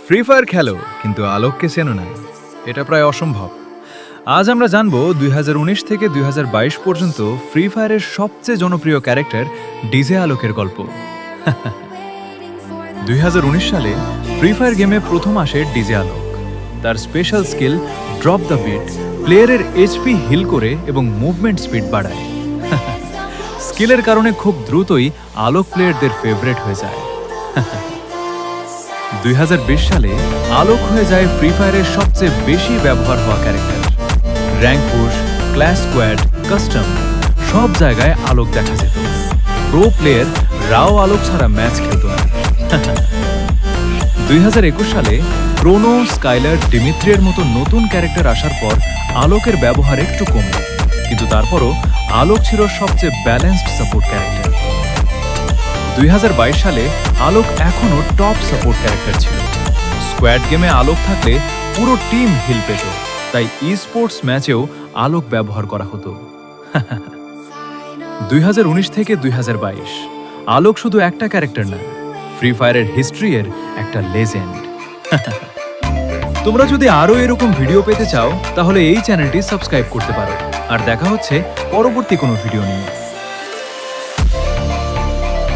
Free fire খেলো কিন্তু আলোককে চেনো না, এটা প্রায় অসম্ভব। আজ আমরা জানবো 2019 থেকে 2022 পর্যন্ত ফ্রি ফায়ারের সবচেয়ে জনপ্রিয় ক্যারেক্টার ডিজে আলোকের গল্প। 2019 সালে ফ্রি ফায়ার গেমে প্রথম আসে ডিজে আলোক। তার special skill drop the beat প্লেয়ারের এইচপি হিল করে এবং মুভমেন্ট স্পিড বাড়ায়। স্কিলের কারণে খুব দ্রুতই আলোক প্লেয়ারদের ফেভারিট হয়ে যায়। 2020 সালে আলোক হয়ে যায় ফ্রি ফায়ারের সবচেয়ে বেশি ব্যবহার হওয়া character. Rank push, class squad, custom সব জায়গায় আলোক দেখা যেত। প্রো প্লেয়ার রাও আলোক ছাড়া ম্যাচ খেলত না। 2021 সালে ক্রোনো, স্কাইলার, ডিমিত্রিয়ের মতো নতুন ক্যারেক্টার আসার পর আলোকের ব্যবহার একটু কমল, কিন্তু তারপরও আলোক ছিল সবচেয়ে ব্যালেন্সড সাপোর্ট ক্যারেক্টার। 2022 সালে আলোক এখনও টপ সাপোর্ট ক্যারেক্টার ছিল। স্কোয়াড গেমে আলোক থাকলে পুরো টিম হিল পেত, তাই ই স্পোর্টস ম্যাচেও আলোক ব্যবহার করা হতো। 2019 থেকে 2022 আলোক শুধু একটা ক্যারেক্টার না, ফ্রি ফায়ারের হিস্ট্রি এর একটা লেজেন্ড। তোমরা যদি আরও এরকম ভিডিও পেতে চাও তাহলে এই চ্যানেলটি সাবস্ক্রাইব করতে পারো। আর দেখা হচ্ছে পরবর্তী কোনো ভিডিও নিয়ে।